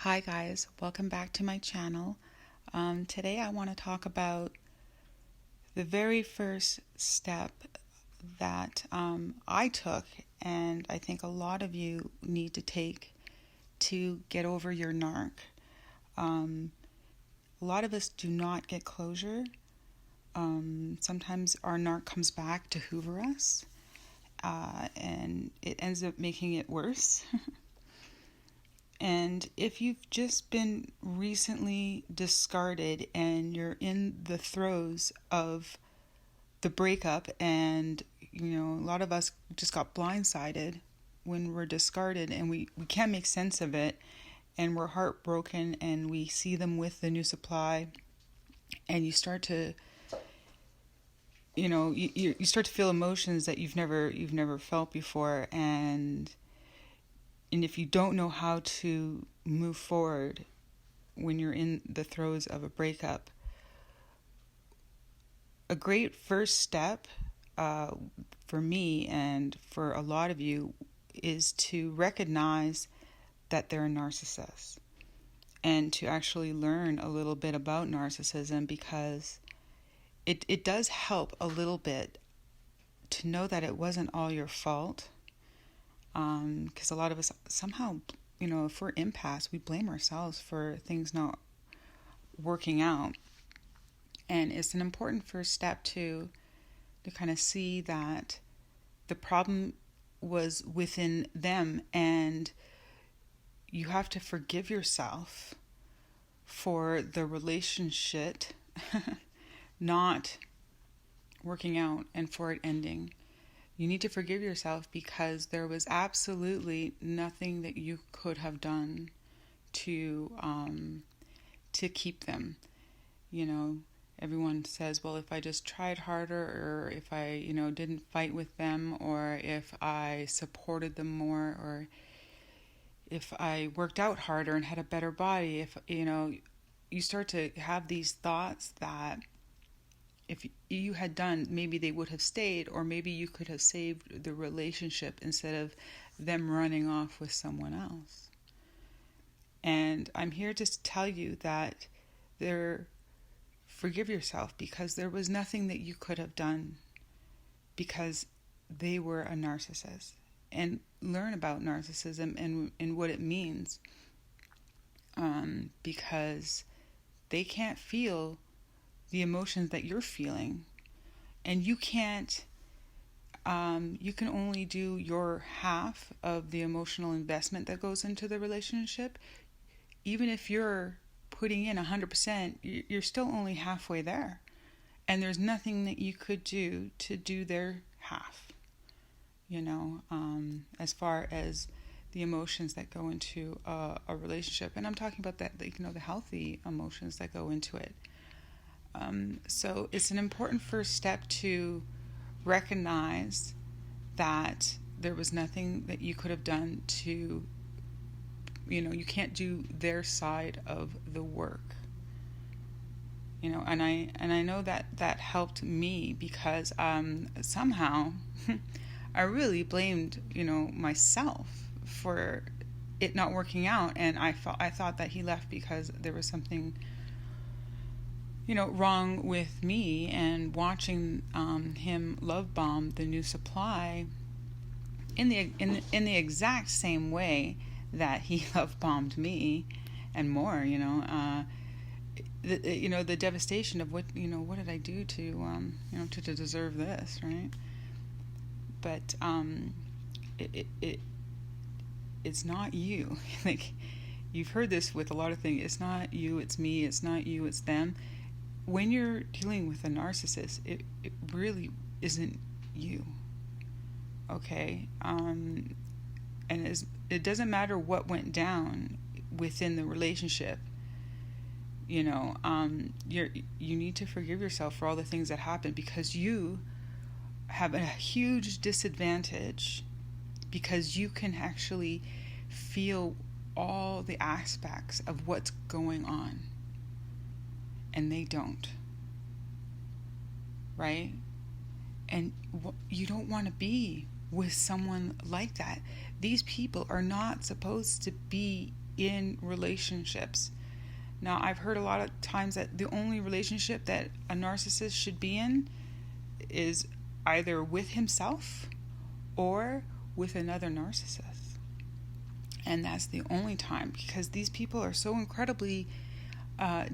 Hi guys, welcome back to my channel. Today I want to talk about the very first step that I took, and I think a lot of you need to take to get over your narc. A lot of us do not get closure. Sometimes our narc comes back to hoover us, and it ends up making it worse. And if you've just been recently discarded and you're in the throes of the breakup, and a lot of us just got blindsided when we're discarded and we can't make sense of it, and we're heartbroken, and we see them with the new supply, and you start to you start to feel emotions that you've never felt before, and if you don't know how to move forward when you're in the throes of a breakup, a great first step for me and for a lot of you is to recognize that they're a narcissist and to actually learn a little bit about narcissism, because it does help a little bit to know that it wasn't all your fault. Because a lot of us somehow, if we're empaths, we blame ourselves for things not working out. And it's an important first step to kind of see that the problem was within them, and you have to forgive yourself for the relationship not working out and for it ending. You need to forgive yourself because there was absolutely nothing that you could have done to keep them. Everyone says, well, if I just tried harder, or if I, didn't fight with them, or if I supported them more, or if I worked out harder and had a better body, if, you start to have these thoughts that if you had done, maybe they would have stayed, or maybe you could have saved the relationship instead of them running off with someone else. And I'm here to tell you that forgive yourself, because there was nothing that you could have done, because they were a narcissist. And learn about narcissism and what it means, because they can't feel the emotions that you're feeling, and you can't. You can only do your half of the emotional investment that goes into the relationship. Even if you're putting in 100%, you're still only halfway there, and there's nothing that you could do to do their half. As far as the emotions that go into a relationship, and I'm talking about the healthy emotions that go into it. So it's an important first step to recognize that there was nothing that you could have done to, you can't do their side of the work. And I know that helped me, because somehow I really blamed, myself for it not working out, and I thought that he left because there was something wrong with me, and watching him love bomb the new supply in the exact same way that he love bombed me and more. The devastation of what did I do to deserve this, right? But it's not you. Like, you've heard this with a lot of things. It's not you, it's me. It's not you, it's them. When you're dealing with a narcissist, it really isn't you. Okay? And it doesn't matter what went down within the relationship. You need to forgive yourself for all the things that happened, because you have a huge disadvantage, because you can actually feel all the aspects of what's going on, and they don't, right? And you don't want to be with someone like that. These people are not supposed to be in relationships. Now, I've heard a lot of times that the only relationship that a narcissist should be in is either with himself or with another narcissist. And that's the only time, because these people are so incredibly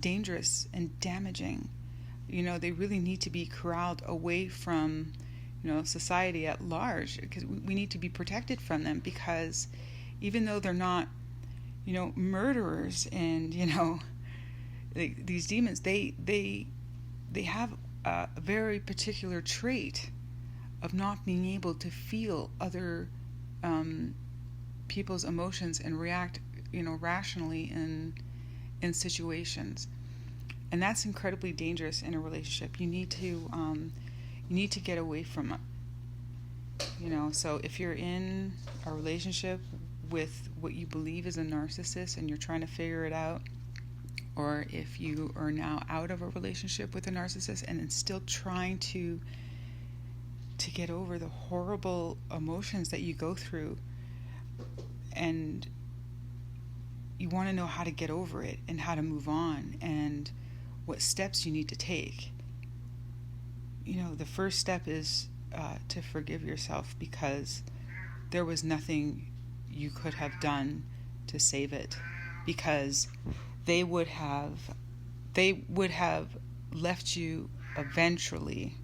dangerous and damaging. They really need to be corralled away from, society at large, because we need to be protected from them, because even though they're not, murderers and, these demons, they have a very particular trait of not being able to feel other people's emotions and react, rationally in situations. And that's incredibly dangerous in a relationship. You need to get away from it. So if you're in a relationship with what you believe is a narcissist and you're trying to figure it out, or if you are now out of a relationship with a narcissist and still trying to get over the horrible emotions that you go through, and you want to know how to get over it and how to move on and what steps you need to take. The first step is to forgive yourself, because there was nothing you could have done to save it, because they would have left you eventually.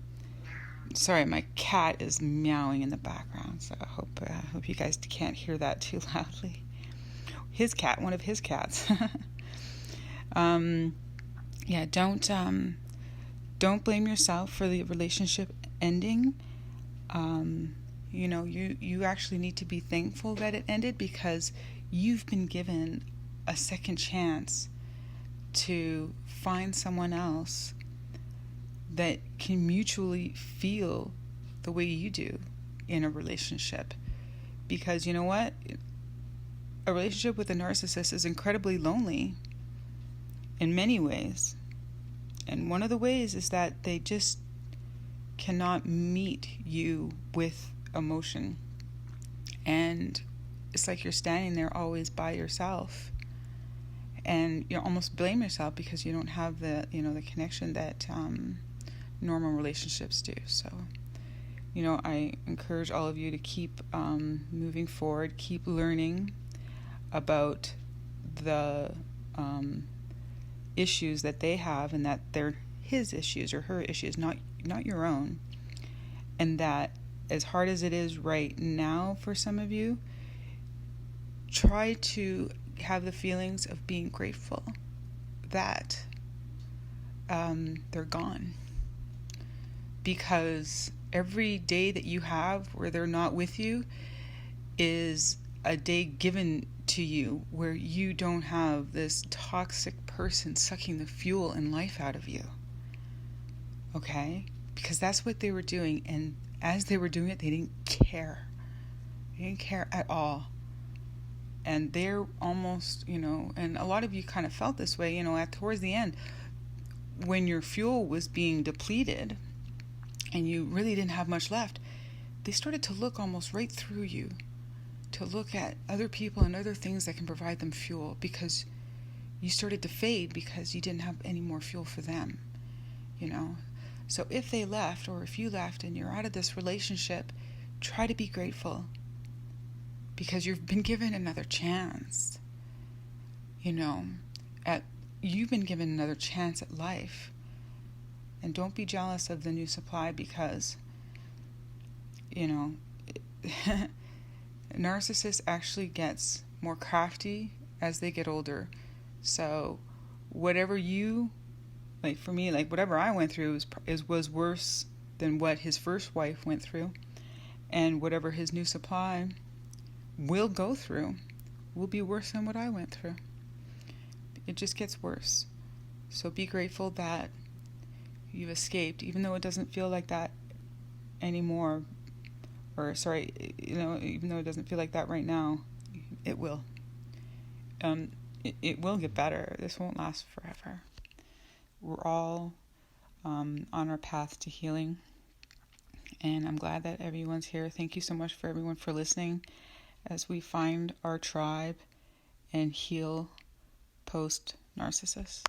Sorry, my cat is meowing in the background, so I hope you guys can't hear that too loudly. One of his cats. Yeah, don't blame yourself for the relationship ending. You actually need to be thankful that it ended, because you've been given a second chance to find someone else that can mutually feel the way you do in a relationship. Because you know what? A relationship with a narcissist is incredibly lonely in many ways. And one of the ways is that they just cannot meet you with emotion. And it's like you're standing there always by yourself. And you almost blame yourself because you don't have the connection that normal relationships do. So, I encourage all of you to keep moving forward, keep learning about the issues that they have, and that they're his issues or her issues, not your own. And that as hard as it is right now for some of you, try to have the feelings of being grateful that they're gone. Because every day that you have where they're not with you is a day given to you where you don't have this toxic person sucking the fuel and life out of you. Okay? Because that's what they were doing. And as they were doing it, they didn't care. They didn't care at all. And they're almost, and a lot of you kind of felt this way, towards the end, when your fuel was being depleted and you really didn't have much left, they started to look almost right through you, to look at other people and other things that can provide them fuel, because you started to fade because you didn't have any more fuel for them, So if they left, or if you left and you're out of this relationship, try to be grateful, because you've been given another chance. You've been given another chance at life. And don't be jealous of the new supply, because, narcissist actually gets more crafty as they get older. So whatever for me, whatever I went through was worse than what his first wife went through. And whatever his new supply will go through will be worse than what I went through. It just gets worse. So be grateful that you've escaped, even though it doesn't feel like that anymore. Even though it doesn't feel like that right now, it will. It will get better. This won't last forever. We're all on our path to healing. And I'm glad that everyone's here. Thank you so much for everyone for listening as we find our tribe and heal post narcissist.